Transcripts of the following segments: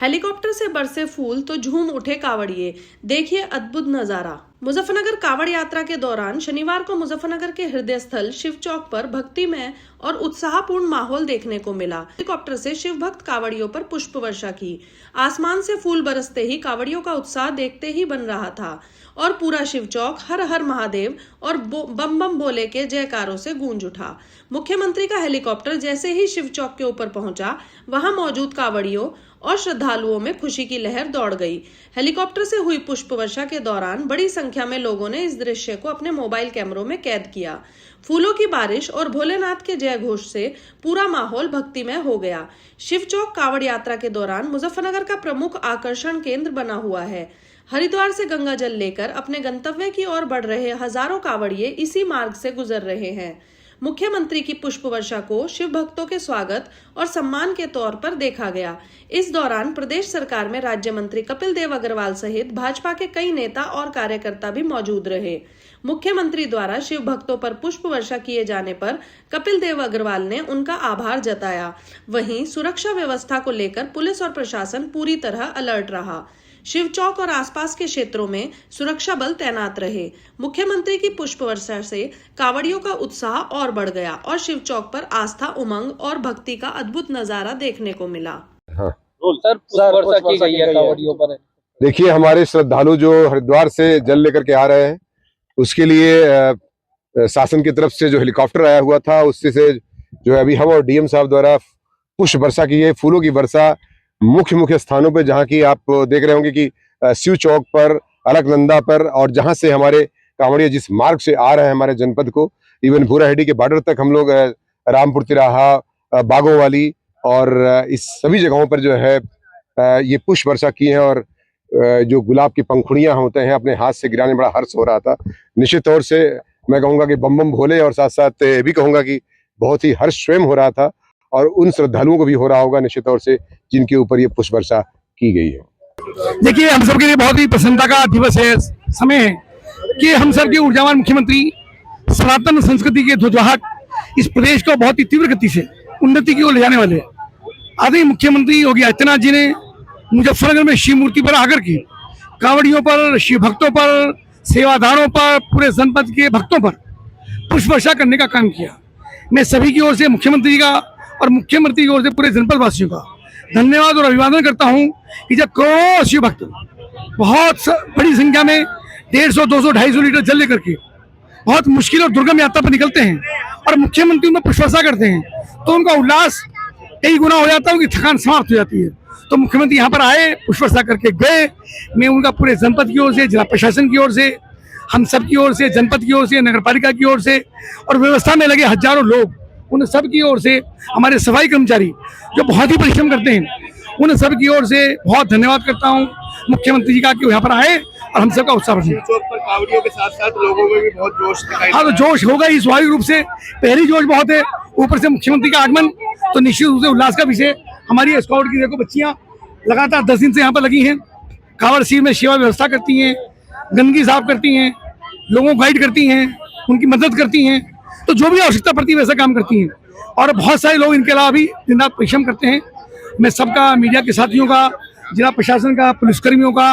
Helicopter से बरसे फूल तो झूम उठे कांवड़िए। देखिए अद्भुत नजारा। मुजफ्फरनगर कांवड़ यात्रा के दौरान शनिवार को मुजफ्फरनगर के हृदय स्थल शिव चौक पर भक्तिमय और उत्साहपूर्ण माहौल देखने को मिला। हेलीकॉप्टर से शिव भक्त कांवड़ियों पर पुष्प वर्षा की। आसमान से फूल बरसते ही कांवड़ियों का उत्साह देखते ही बन रहा था और पूरा शिव चौक हर हर महादेव और बम बम भोले के जयकारों से गूंज उठा। मुख्यमंत्री का हेलीकॉप्टर जैसे ही शिव चौक के ऊपर पहुंचा, वहां मौजूद कांवड़ियों और श्रद्धालुओं में खुशी की लहर दौड़ गई। हेलीकॉप्टर से हुई पुष्प वर्षा के दौरान बड़ी संख्या में लोगों ने इस दृश्य को अपने मोबाइल कैमरों में कैद किया। फूलों की बारिश और भोलेनाथ के जय घोष से पूरा माहौल भक्तिमय हो गया। शिव चौक कांवड़ यात्रा के दौरान मुजफ्फरनगर का प्रमुख आकर्षण केंद्र बना हुआ है। हरिद्वार से गंगा जल लेकर अपने गंतव्य की ओर बढ़ रहे हजारों कांवड़िए इसी मार्ग से गुजर रहे हैं। मुख्यमंत्री की पुष्प वर्षा को शिव भक्तों के स्वागत और सम्मान के तौर पर देखा गया। इस दौरान प्रदेश सरकार में राज्य मंत्री कपिल देव अग्रवाल सहित भाजपा के कई नेता और कार्यकर्ता भी मौजूद रहे। मुख्यमंत्री द्वारा शिव भक्तों पर पुष्प वर्षा किए जाने पर कपिल देव अग्रवाल ने उनका आभार जताया। वहीं सुरक्षा व्यवस्था को लेकर पुलिस और प्रशासन पूरी तरह अलर्ट रहा। शिव चौक और आसपास के क्षेत्रों में सुरक्षा बल तैनात रहे। मुख्यमंत्री की पुष्प वर्षा से कांवड़ियों का उत्साह और बढ़ गया और शिव चौक पर आस्था, उमंग और भक्ति का अद्भुत नजारा देखने को मिला। हाँ। सर, पुष्प वर्षा की गई है कांवड़ियों पर। देखिए, हमारे श्रद्धालु जो हरिद्वार से जल लेकर के आ रहे हैं, उसके लिए शासन की तरफ से जो हेलीकॉप्टर आया हुआ था, उससे से जो है अभी हम और डीएम साहब द्वारा पुष्प वर्षा की है, फूलों की वर्षा मुख्य स्थानों पे, जहाँ की आप देख रहे होंगे कि शिव चौक पर, अलकनंदा पर, और जहाँ से हमारे कांवड़िया जिस मार्ग से आ रहे हैं हमारे जनपद को, इवन भूराहेडी के बॉर्डर तक हम लोग रामपुर तिराहा, बागों वाली और इस सभी जगहों पर जो है ये पुष्प वर्षा की है। और जो गुलाब की पंखुड़ियां होते हैं अपने हाथ से गिराने, बड़ा हर्ष हो रहा था। निश्चित तौर से मैं कहूँगा कि बम बम भोले, और साथ साथ ये भी कहूँगा कि बहुत ही हर्ष स्वयं हो रहा था और उन श्रद्धालुओं को भी हो रहा होगा निश्चित तौर से, जिनके ऊपर ये पुष्प वर्षा की गई है। देखिए, हम सबके लिए बहुत ही प्रसन्नता का दिवस है, समय है कि हम सबके ऊर्जावान मुख्यमंत्री सनातन संस्कृति के ध्वजवाहक इस प्रदेश को बहुत ही तीव्र गति से उन्नति की ओर ले जाने वाले आदरणीय मुख्यमंत्री योगी आदित्यनाथ जी ने मुजफ्फरनगर में शिव मूर्ति पर आकर के कांवड़ियों पर, शिव भक्तों पर, सेवादारों पर, पूरे जनपद के भक्तों पर पुष्प वर्षा करने का काम किया। मैं सभी की ओर से, मुख्यमंत्री का और मुख्यमंत्री की ओर से पूरे जनपद वासियों का धन्यवाद और अभिवादन करता हूं कि जब करोड़ों शिव भक्त बहुत बड़ी संख्या में 150, 200, 250 लीटर जल लेकर के बहुत मुश्किल और दुर्गम यात्रा पर निकलते हैं और मुख्यमंत्री उनमें पुष्प वर्षा करते हैं, तो उनका उल्लास कई गुना हो जाता है, उनकी थकान समाप्त हो जाती है। तो मुख्यमंत्री यहाँ पर आए, पुष्प वर्षा करके गए। मैं उनका पूरे जनपद की ओर से, जिला प्रशासन की ओर से, हम सब की ओर से, जनपद की ओर से, नगर पालिका की ओर से और व्यवस्था में लगे हजारों लोग, उन सब की ओर से, हमारे सफाई कर्मचारी जो बहुत ही परिश्रम करते हैं, उन सब की ओर से बहुत धन्यवाद करता हूं मुख्यमंत्री जी का कि यहाँ पर आए और हम सबका उत्साह बढ़े। चौक पर कांवड़ियों के साथ साथ लोगों में भी बहुत जोश दिखाई। हाँ, तो जोश होगा ही स्वाभाविक रूप से, पहली जोश बहुत है, ऊपर से मुख्यमंत्री का आगमन, तो निश्चित रूप से उल्लास का विषय। हमारी स्काउट की देखो बच्चियाँ लगातार 10 दिन से यहाँ पर लगी हैं, कांवड़ शिविर में सेवा व्यवस्था करती हैं, गंदगी साफ करती हैं, लोगों को गाइड करती हैं, उनकी मदद करती हैं, तो जो भी आवश्यकता पड़ती है वैसा काम करती हैं। और बहुत सारे लोग इनके अलावा भी दिन रात परिश्रम करते हैं। मैं सबका, मीडिया के साथियों का, जिला प्रशासन का, पुलिसकर्मियों का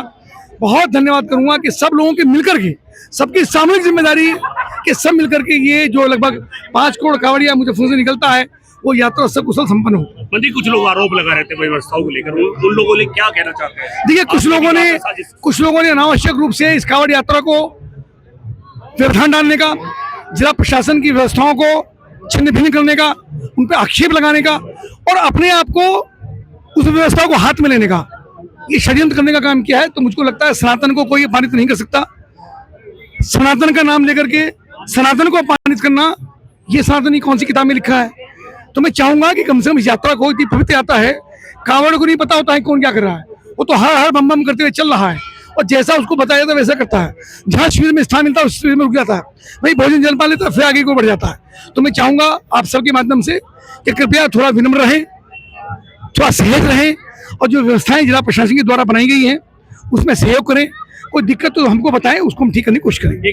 बहुत धन्यवाद करूंगा कि सब लोगों के मिलकर के, सबकी सामूहिक जिम्मेदारी कि सब मिलकर के ये जो लगभग 5 करोड़ कांवड़िया मुजफ्फरनगर से निकलता है, वो यात्रा सकुशल संपन्न हो। मंत्री, कुछ लोग आरोप लगा रहे थे व्यवस्थाओं को लेकर, उन लोगों ने क्या कहना चाहते हैं? देखिए, कुछ लोगों ने अनावश्यक रूप से इस कांवड़ यात्रा को व्यवधान डालने का, जिला प्रशासन की व्यवस्थाओं को छिन्न भिन्न करने का, उन पर आक्षेप लगाने का और अपने आप को उस व्यवस्था को हाथ में लेने का, ये षड्यंत्र करने का काम किया है। तो मुझको लगता है सनातन को कोई अपमानित नहीं कर सकता। सनातन का नाम लेकर के सनातन को अपमानित करना, ये सनातनी कौन सी किताब में लिखा है? तो मैं चाहूंगा कि कम से कम इस यात्रा को, इतनी पवित्र यात्रा है, कांवड़ को नहीं पता होता है कौन क्या कर रहा है, वो तो हर हर बम बम करते हुए चल रहा है और जैसा उसको बताया जाता है वैसा करता है। जहाँ शिविर में स्थान मिलता है उस शिविर में रुक जाता है, वही भोजन जल पा लेता है, फिर आगे को बढ़ जाता है। तो मैं चाहूंगा आप सबके माध्यम से कि कृपया थोड़ा विनम्र रहें, थोड़ा सहज रहें और जो व्यवस्थाएं जिला प्रशासन के द्वारा बनाई गई हैं उसमें सहयोग करें। कोई दिक्कत तो हमको बताएं, उसको हम ठीक करने की कोशिश करेंगे।